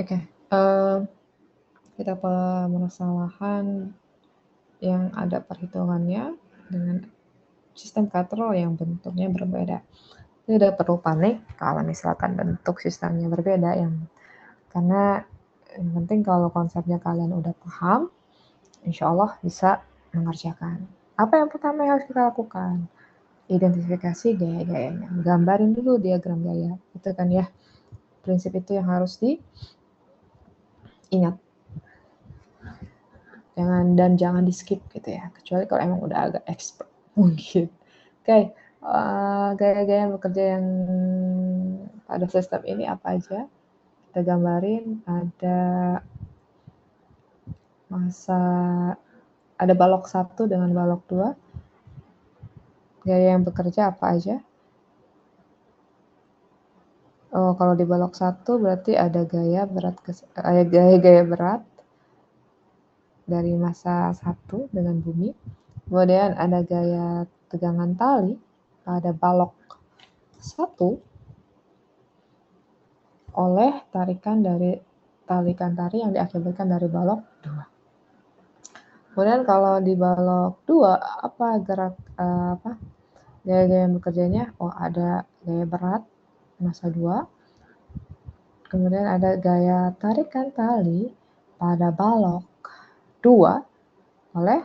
Oke, kita permasalahan yang ada perhitungannya dengan sistem katrol yang bentuknya berbeda. Tidak perlu panik kalau misalkan bentuk sistemnya berbeda, karena yang penting kalau konsepnya kalian udah paham, insya Allah bisa mengerjakan. Apa yang pertama yang harus kita lakukan? Identifikasi gaya-gayanya. Gambarin dulu diagram gaya. Itu kan ya, prinsip itu yang harus diingat. Jangan di skip gitu ya, kecuali kalau emang udah agak expert mungkin. Oke, gaya-gaya bekerja yang pada sistem ini apa aja? Kita gambarin ada balok 1 dengan balok 2. Gaya yang bekerja apa aja? Oh, kalau di balok 1 berarti ada gaya berat dari massa 1 dengan bumi. Kemudian ada gaya tegangan tali pada balok 1 oleh tarikan tali yang diakibatkan dari balok 2. Kemudian kalau di balok 2 apa gaya-gaya yang bekerjanya? Oh, ada gaya berat massa 2. Kemudian ada gaya tarikan tali pada balok 2 oleh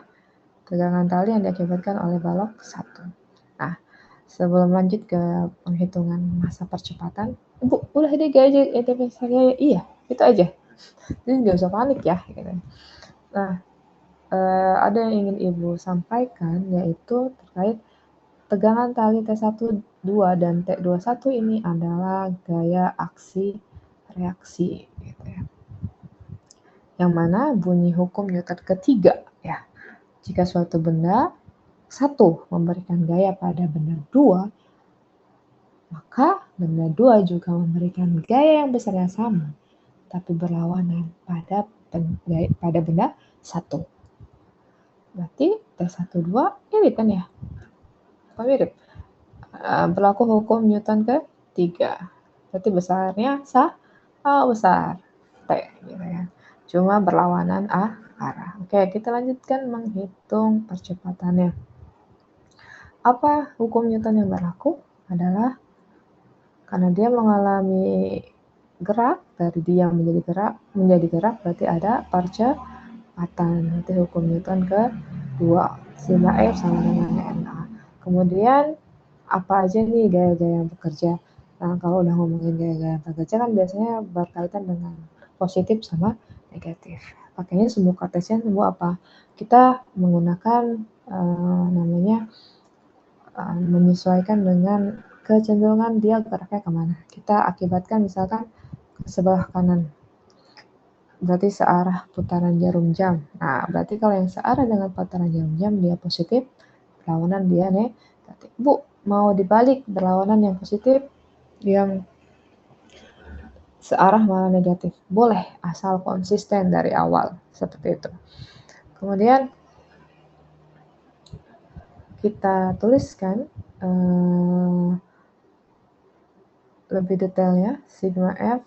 tegangan tali yang diakibatkan oleh balok 1. Nah, sebelum lanjut ke penghitungan massa percepatan, Bu, udah deh gaya iya, itu aja. Jadi nggak usah panik ya. Gitu. Nah, ada yang ingin Ibu sampaikan, yaitu terkait tegangan tali T12 dan T21 ini adalah gaya aksi reaksi. Gitu ya. Yang mana bunyi hukum Newton ketiga ya. Jika suatu benda 1 memberikan gaya pada benda 2, maka benda 2 juga memberikan gaya yang besarnya sama, tapi berlawanan pada benda 1. Berarti T12 mirip kan ya? Apa mirip? Berlaku hukum Newton ketiga. Berarti besarnya besar T gitu ya. Cuma berlawanan arah. Oke, kita lanjutkan menghitung percepatannya. Apa hukum Newton yang berlaku? Adalah karena dia mengalami gerak, dari diam menjadi gerak berarti ada percepatan. Nanti hukum Newton kedua, sigma F sama dengan ma. Kemudian apa aja nih gaya-gaya yang bekerja? Nah, kalau udah ngomongin gaya-gaya yang bekerja kan biasanya berkaitan dengan positif sama negatif. Pakainya semu kartesian, semu apa? Kita menggunakan menyesuaikan dengan kecenderungan dia geraknya kemana. Kita akibatkan misalkan ke sebelah kanan, berarti searah putaran jarum jam. Nah, berarti kalau yang searah dengan putaran jarum jam dia positif, berlawanan dia negatif. Bu, mau dibalik berlawanan yang positif, yang searah malah negatif. Boleh, asal konsisten dari awal, seperti itu. Kemudian kita tuliskan lebih detailnya, sigma F,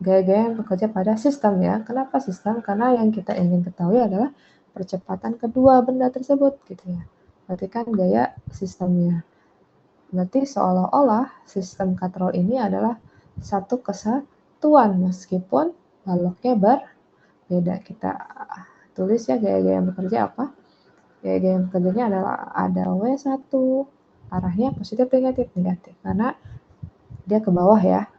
gaya-gaya yang bekerja pada sistem ya. Kenapa sistem? Karena yang kita ingin ketahui adalah percepatan kedua benda tersebut gitu ya. Berarti kan gaya sistemnya. Berarti seolah-olah sistem katrol ini adalah satu kesatuan meskipun baloknya berbeda. Kita tulis ya gaya-gaya yang bekerja apa. Gaya-gaya yang bekerjanya adalah ada W1, arahnya positif negatif karena dia ke bawah ya.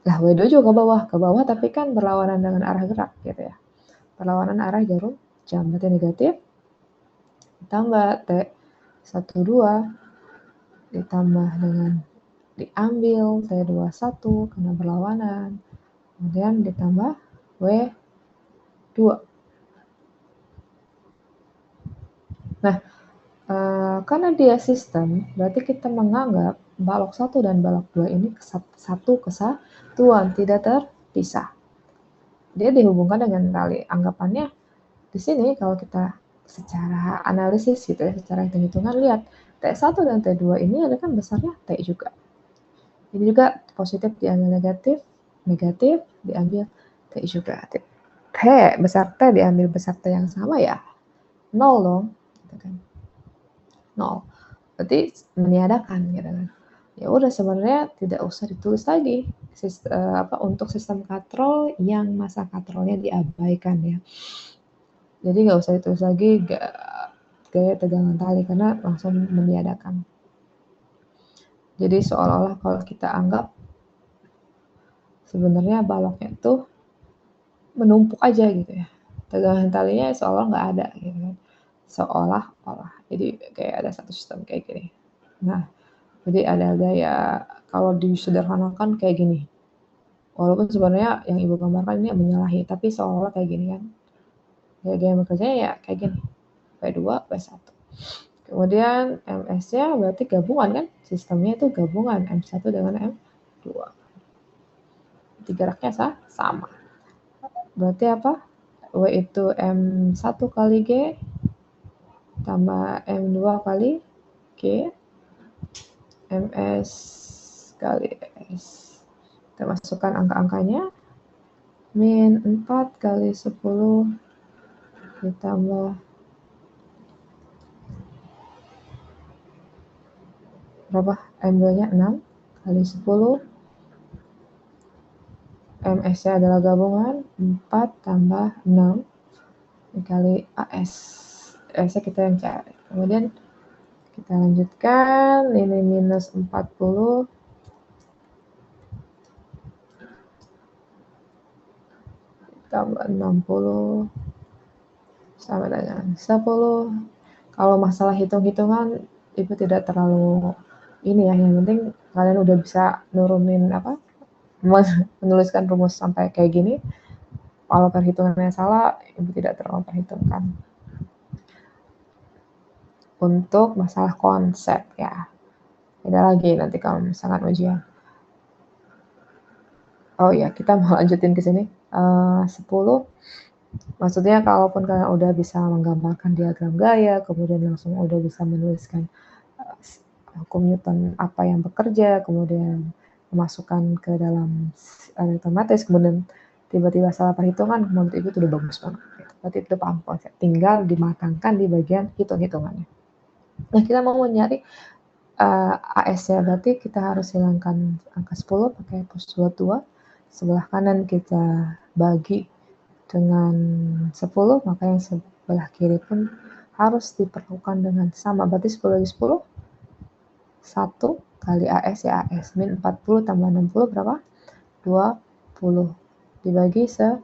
Lah W2 juga ke bawah tapi kan berlawanan dengan arah gerak gitu ya. Berlawanan arah jarum jam, berarti negatif. Ditambah T12 ditambah dengan diambil T21 karena berlawanan. Kemudian ditambah W2. Nah, karena dia sistem, berarti kita menganggap balok 1 dan balok 2 ini satu kesatuan, tidak terpisah. Dia dihubungkan dengan tali. Anggapannya di sini kalau kita secara analisis gitu ya, secara hitung-hitungan lihat T1 dan T2 ini ada kan besarnya T juga. Ini juga positif diambil negatif, negatif diambil T juga. T besar T diambil besar T yang sama ya 0 dong. Gitu kan. 0. Berarti meniadakan gitu kan. Ya udah sebenarnya tidak usah ditulis lagi untuk sistem katrol yang masa katrolnya diabaikan ya. Jadi nggak usah ditulis lagi gaya tegangan tali karena langsung meniadakan. Jadi seolah-olah kalau kita anggap sebenarnya baloknya tuh menumpuk aja gitu ya. Tegangan talinya seolah nggak ada gitu kan. Seolah-olah. Jadi kayak ada satu sistem kayak gini. Nah, jadi ada gaya kalau disederhanakan kayak gini. Walaupun sebenarnya yang Ibu gambarkan ini menyalahi, tapi seolah-olah kayak gini kan. Gaya bekerjanya ya kayak gini. P2, P1. Kemudian MS-nya berarti gabungan kan? Sistemnya itu gabungan M1 dengan M2. Berarti geraknya sama. Berarti apa? W itu M1 kali G tambah M2 kali G MS kali S. Kita masukkan angka-angkanya. Min 4 kali 10 ditambah berapa? M2-nya 6 kali 10. MS-nya adalah gabungan 4 tambah 6 dikali AS. S-nya kita yang cari. Kemudian kita lanjutkan. Ini minus 40 tambah 60 sama dengan 10. Kalau masalah hitung-hitungan Ibu tidak terlalu ini ya, yang penting kalian udah bisa nurunin menuliskan rumus sampai kayak gini. Kalau perhitungannya salah, Ibu tidak terlalu perhitungkan. Untuk masalah konsep ya. Beda lagi nanti kalau misalkan ujian. Oh ya, kita mau lanjutin ke sini. 10. Maksudnya kalaupun kalian udah bisa menggambarkan diagram gaya, kemudian langsung udah bisa menuliskan hukum Newton apa yang bekerja, kemudian memasukkan ke dalam otomatis, kemudian tiba-tiba salah perhitungan, menurut Ibu itu udah bagus banget. Berarti itu paham konsep. Tinggal dimatangkan di bagian hitung-hitungannya. Nah, kita mau mencari AS-nya, berarti kita harus hilangkan angka 10 pakai postulat 2. Sebelah kanan kita bagi dengan 10, maka yang sebelah kiri pun harus diperlakukan dengan sama. Berarti 10 bagi 10, 1 kali AS ya AS. Min 40 tambah 60 berapa? 20. Dibagi 10,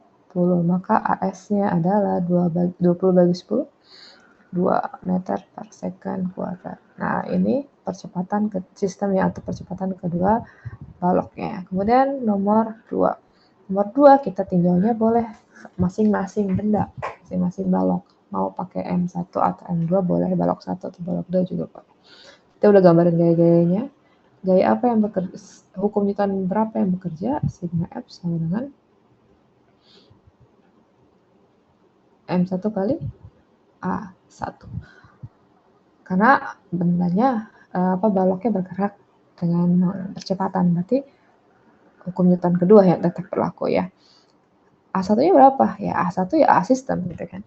maka AS-nya adalah 20 bagi 10, 2 meter per second kuadrat. Nah, ini percepatan sistemnya atau percepatan kedua baloknya. Kemudian nomor 2. Nomor 2 kita tinjaunya boleh masing-masing benda, masing-masing balok. Mau pakai M1 atau M2 boleh, balok 1 atau balok 2 juga boleh. Kita udah gambarin gaya-gayanya. Gaya apa yang bekerja, hukum Newton berapa yang bekerja, sigma F sama dengan M1 kali A1. Karena bendanya baloknya bergerak dengan percepatan, berarti hukum Newton kedua yang tetap berlaku ya. A1-nya berapa? Ya A1 ya A sistem gitu kan.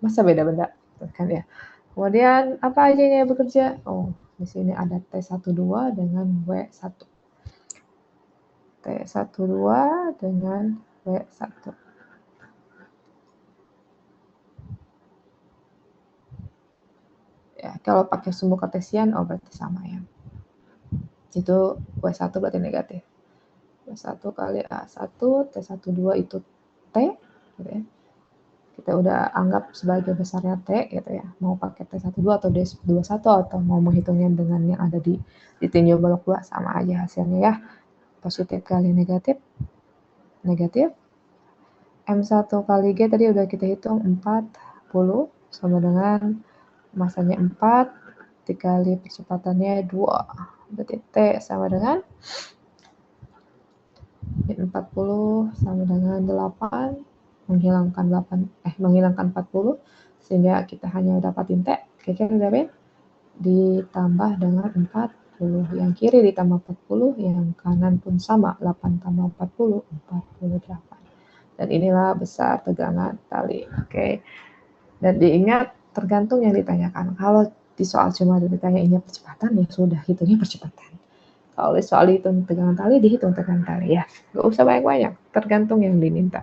Masa beda benda kan ya. Kemudian apa aja yang bekerja? Oh, di sini ada T12 dengan W1. T12 dengan W1. Ya, kalau pakai sumbu kartesian, oh berarti sama ya. Itu W1 berarti negatif. W1 kali A1, T12 itu T, gitu ya. Kita udah anggap sebagai besarnya T gitu ya. Mau pakai T12 atau D21 atau mau menghitungnya dengan yang ada di tinjau balok 2 sama aja hasilnya ya. Positif kali negatif. Negatif. M1 kali G tadi udah kita hitung 40 sama dengan masanya 4 dikali percepatannya 2. Berarti T sama dengan 40 sama dengan 8 menghilangkan 40 sehingga kita hanya dapatin T. Kira-kira berapa? Ditambah dengan 4 40. Yang kiri ditambah 40, yang kanan pun sama, 8 tambah 40, 48. Dan inilah besar tegangan tali. Oke. Dan diingat tergantung yang ditanyakan. Kalau di soal cuma ditanyainnya percepatan, ya sudah, hitungnya percepatan. Kalau soal hitung tegangan tali, dihitung tegangan tali ya. Nggak usah banyak-banyak, tergantung yang diminta.